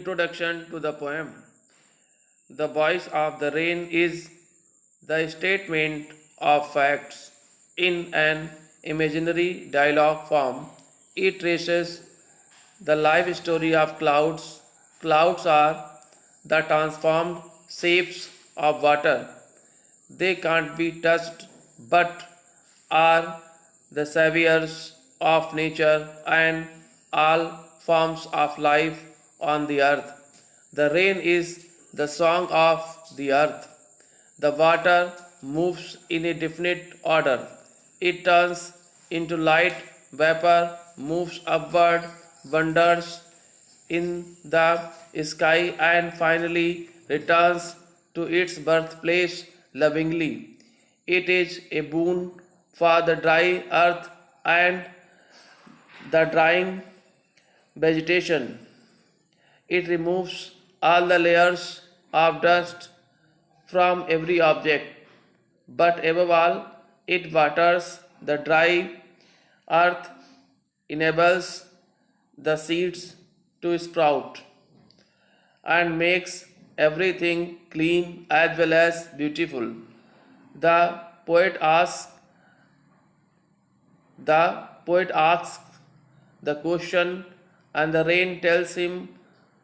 Introduction to the poem. The voice of the rain is the statement of facts in an imaginary dialogue form. It traces the life story of clouds. Clouds are the transformed shapes of water. They can't be touched but are the saviors of nature and all forms of life on the earth. The rain is the song of the earth. The water moves in a definite order. It turns into light, vapor, moves upward, wanders in the sky, and finally returns to its birthplace lovingly. It is a boon for the dry earth and the drying vegetation. It removes all the layers of dust from every object, but above all, it waters the dry earth, enables the seeds to sprout, and makes everything clean as well as beautiful. The poet asks the poet asks the question, and the rain tells him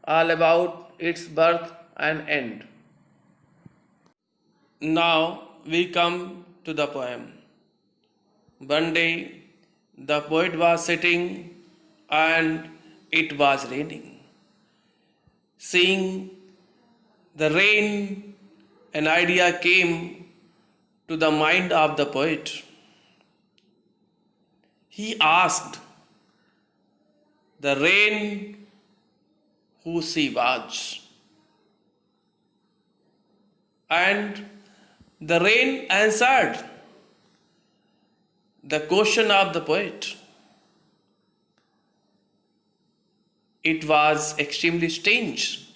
all about its birth and end. Now we come to the poem. One day the poet was sitting and it was raining. Seeing the rain, an idea came to the mind of the poet. He asked the rain who she was. And the rain answered the question of the poet. It was extremely strange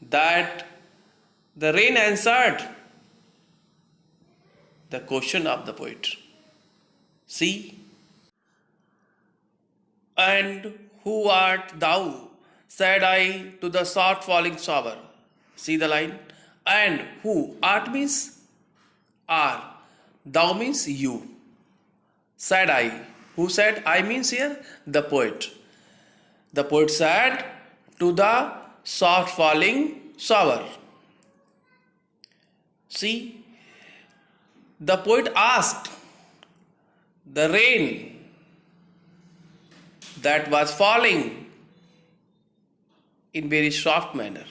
that the rain answered the question of the poet. See, and who art thou? Said I to the soft falling shower. See the line? And who? Art means are. Thou means you. Said I. Who said I means here? The poet. The poet said to the soft falling shower. See, the poet asked the rain that was falling in very soft manner.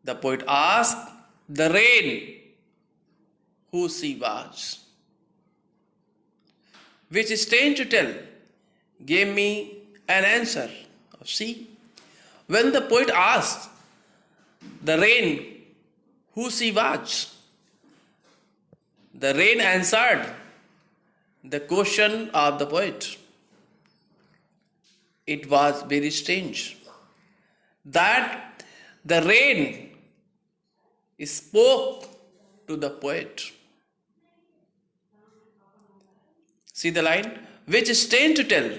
The poet asked the rain who she was. Which is strange to tell, gave me an answer. See, when the poet asked the rain who she was, the rain answered the question of the poet. It was very strange that the rain spoke to the poet. See the line? Which is strange to tell,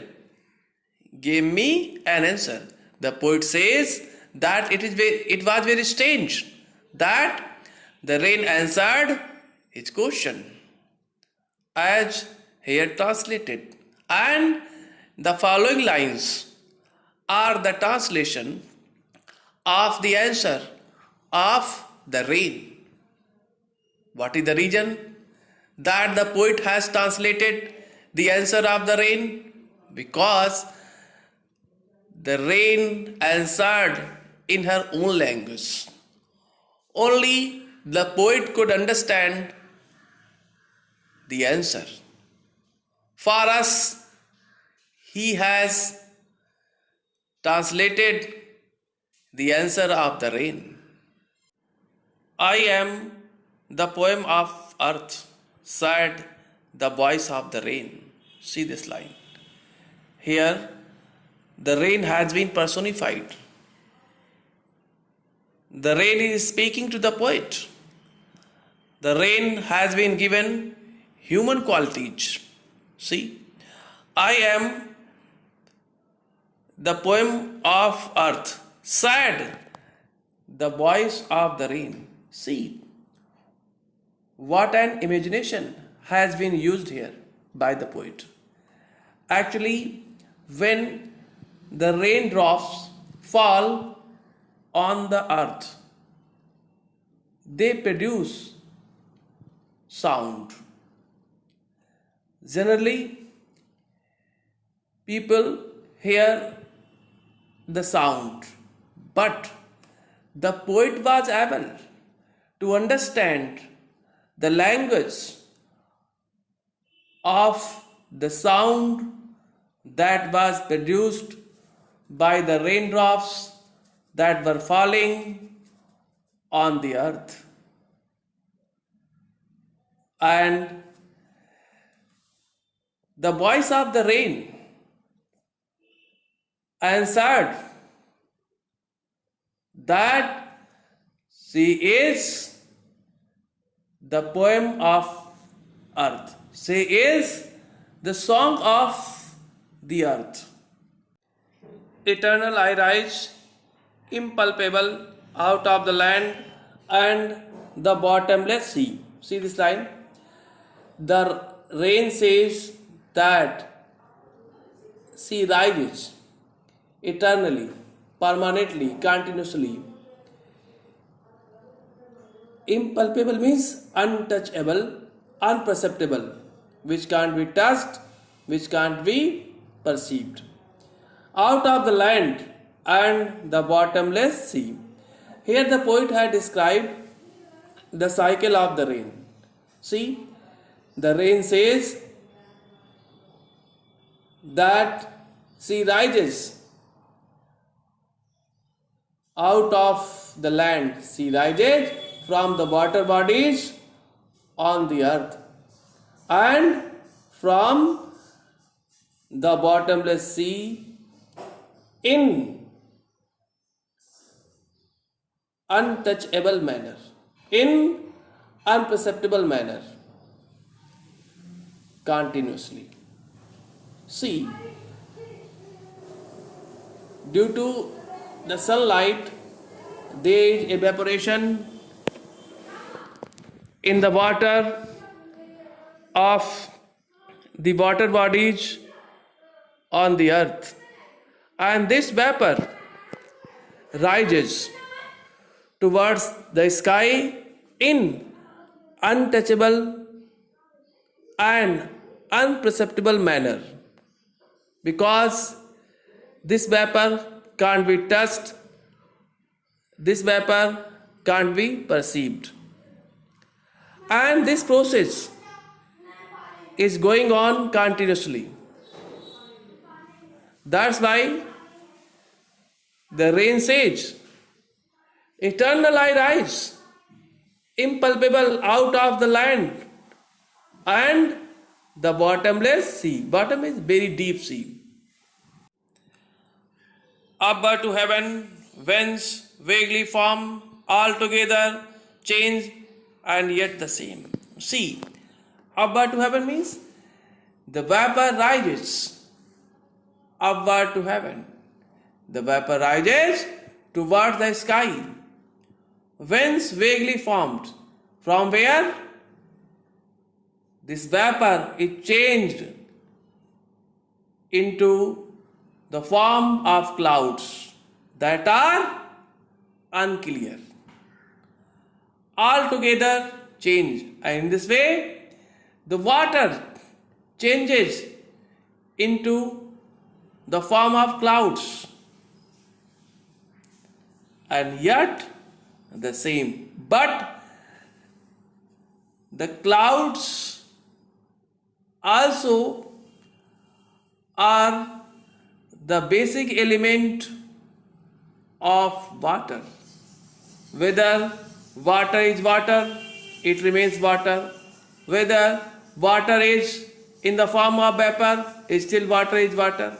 gave me an answer. The poet says that it was very strange that the rain answered his question, as here translated. And the following lines are the translation of the answer of the rain. What is the reason that the poet has translated the answer of the rain? Because the rain answered in her own language. Only the poet could understand the answer. For us, he has translated the answer of the rain. I am the poem of earth, said the voice of the rain. See this line. Here, the rain has been personified. The rain is speaking to the poet. The rain has been given human qualities. See, I am The poem of earth. Sad, the voice of the rain. See, what an imagination has been used here by the poet. Actually, when the raindrops fall on the earth, they produce sound. Generally, people hear the sound, but the poet was able to understand the language of the sound that was produced by the raindrops that were falling on the earth. And the voice of the rain answered that she is the poem of earth. She is the song of the earth. Eternal I rise, impalpable, out of the land and the bottomless sea. See this line? The rain says that she rises eternally, permanently, continuously. Impalpable means untouchable, unperceptible, which can't be touched, which can't be perceived. Out of the land and the bottomless sea. Here the poet had described the cycle of the rain. See, the rain says that she rises out of the land, she rises from the water bodies on the earth and from the bottomless sea in untouchable manner, in unperceptible manner, continuously. See, due to the sunlight, there is evaporation in the water of the water bodies on the earth, and this vapor rises towards the sky in untouchable and unperceptible manner, because this vapor can't be touched, this vapor can't be perceived, and this process is going on continuously. That's why the rain says, eternal I rise, impalpable out of the land and the bottomless sea. Bottom is very deep sea. Upward to heaven, whence vaguely form, altogether change and yet the same. See, upward to heaven means the vapor rises upward to heaven. The vapor rises towards the sky, whence vaguely formed. From where? This vapor is changed into the form of clouds that are unclear. Altogether change. And in this way, the water changes into the form of clouds, and yet the same. But the clouds also are the basic element of water. Whether water is water, it remains water. Whether water is in the form of vapor, still water is water.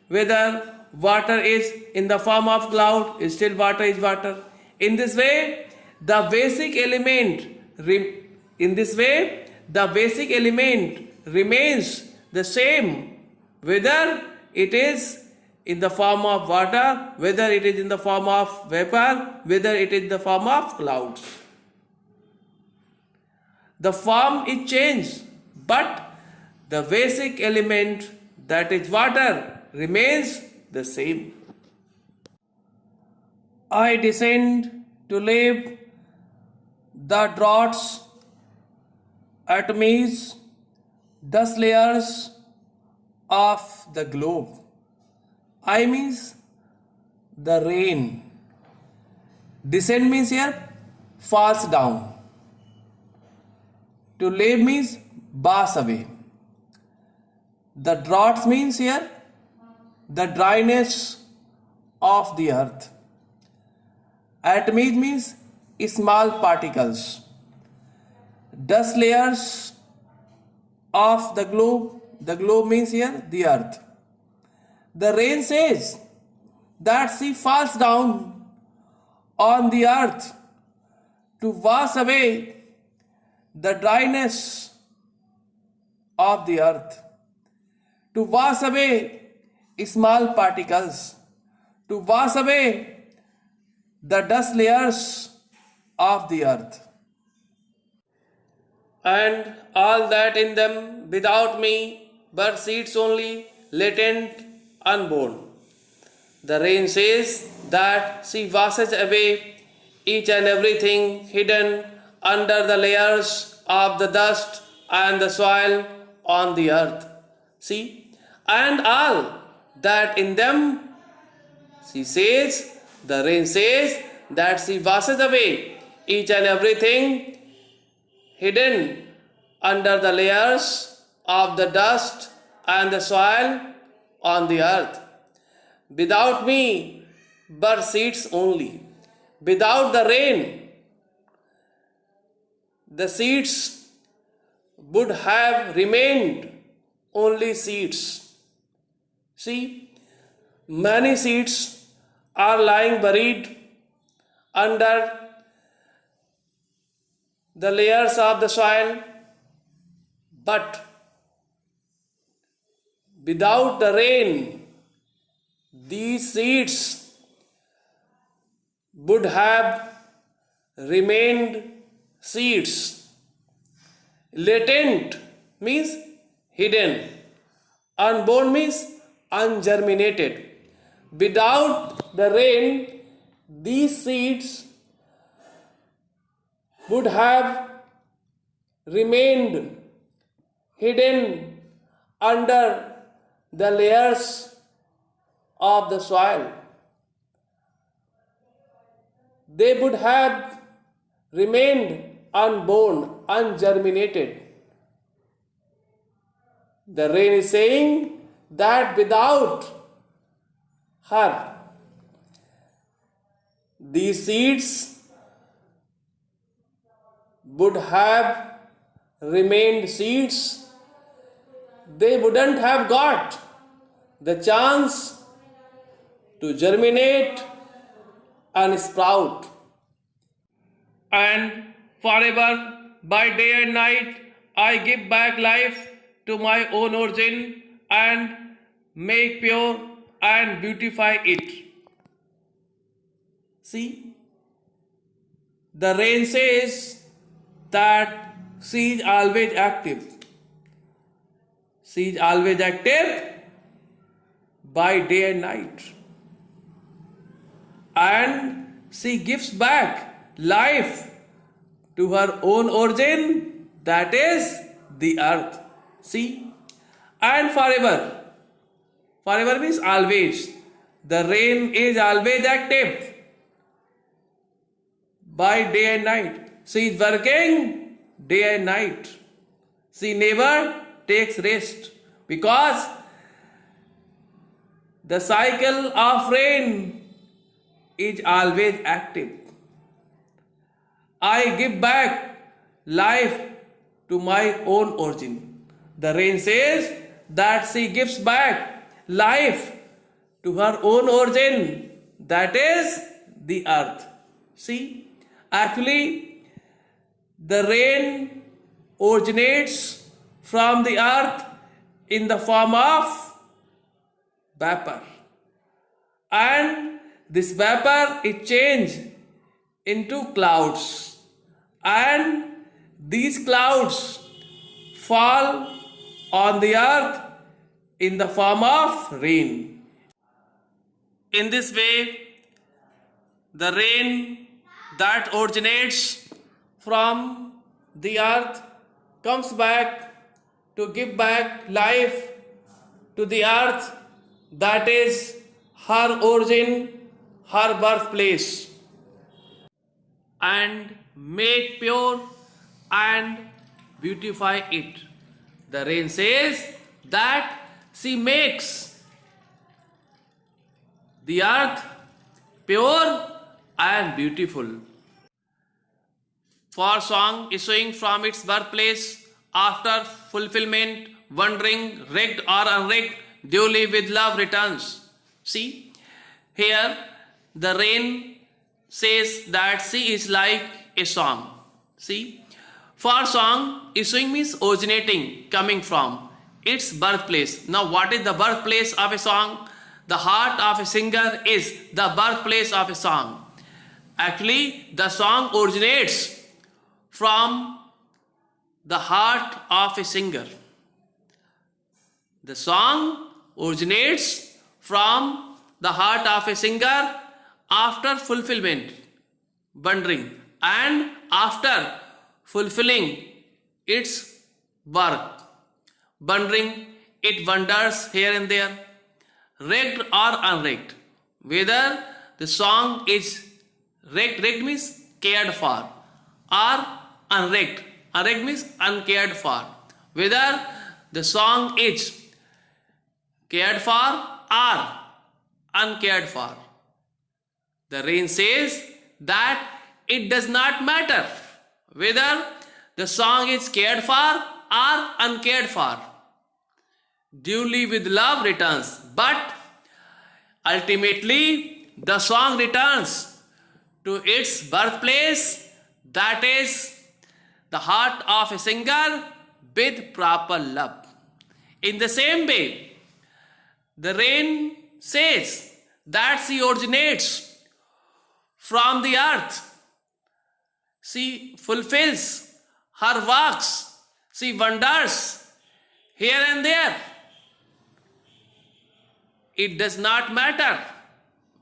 Whether water is in the form of cloud, still water is water. In this way, the basic element remains the same, whether it is in the form of water, whether it is in the form of vapor, whether it is in the form of clouds. The form is changed, but the basic element, that is water, remains the same. I descend to leave the draughts, atomies, dust layers of the globe. I means the rain. Descend means here falls down. To leave means pass away. The droughts means here the dryness of the earth. Atomies means small particles. Dust layers of the globe. The globe means here the earth. The rain says that she falls down on the earth to wash away the dryness of the earth, to wash away small particles, to wash away the dust layers of the earth. And all that in them without me but seeds only, latent, unborn. The rain says that she washes away each and everything hidden under the layers of the dust and the soil on the earth. See, and all that in them, she says, the rain says that she washes away each and everything hidden under the layers of the dust and the soil on the earth. Without me, but seeds only. Without the rain, the seeds would have remained only seeds. See, many seeds are lying buried under the layers of the soil, but without the rain, these seeds would have remained seeds. Latent means hidden. Unborn means ungerminated. Without the rain, these seeds would have remained hidden under the layers of the soil. They would have remained unborn, ungerminated. The rain is saying that without her, these seeds would have remained seeds. They wouldn't have got the chance to germinate and sprout. And forever, by day and night, I give back life to my own origin and make pure and beautify it. See, the rain says that she is always active. She is always active by day and night. And she gives back life to her own origin, that is the earth. See, and forever. Forever means always. The rain is always active by day and night. She is working day and night. She never takes rest because the cycle of rain is always active. I give back life to my own origin. The rain says that she gives back life to her own origin, that is the earth. See, actually, the rain originates from the earth in the form of vapor. and this vapor is changed into clouds, and these clouds fall on the earth in the form of rain. In this way, the rain that originates from the earth comes back to give back life to the earth, that is her origin, her birthplace, and make pure and beautify it. The rain says that she makes the earth pure and beautiful. For song issuing from its birthplace after fulfillment, wandering, rigged or unrigged, duly with love returns. See, here the rain says that she is like a song. See, for song issuing means originating, coming from its birthplace. Now, what is the birthplace of a song? The heart of a singer is the birthplace of a song. Actually, the song originates from the heart of a singer. The song originates from the heart of a singer after fulfillment, wandering, and after fulfilling its work. Wandering, it wanders here and there, rigged or unrigged. Whether the song is rigged, rigged means cared for, or unrigged, unrigged means uncared for. Whether the song is cared for or uncared for. The rain says that it does not matter whether the song is cared for or uncared for. Duly with love returns, but ultimately the song returns to its birthplace, that is the heart of a singer, with proper love. In the same way, the rain says that she originates from the earth. She fulfills her works. She wanders here and there. It does not matter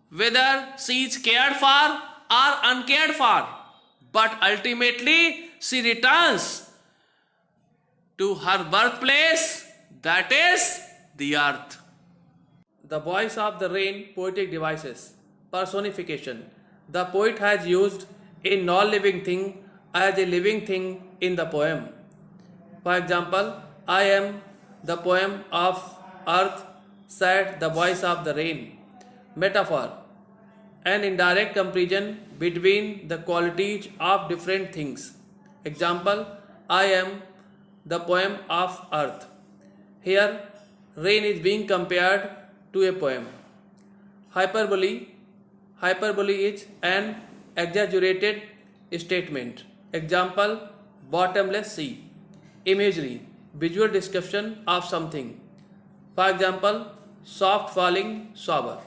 whether she is cared for or uncared for, but ultimately she returns to her birthplace, that is the earth. The voice of the rain, poetic devices. Personification. The poet has used a non-living thing as a living thing in the poem. For example, I am the poem of earth, said the voice of the rain. Metaphor. An indirect comparison between the qualities of different things. Example, I am the poem of earth. Here, rain is being compared to a poem. Hyperbole. Hyperbole is an exaggerated statement. Example, bottomless sea. Imagery, visual description of something. For example, soft falling shower.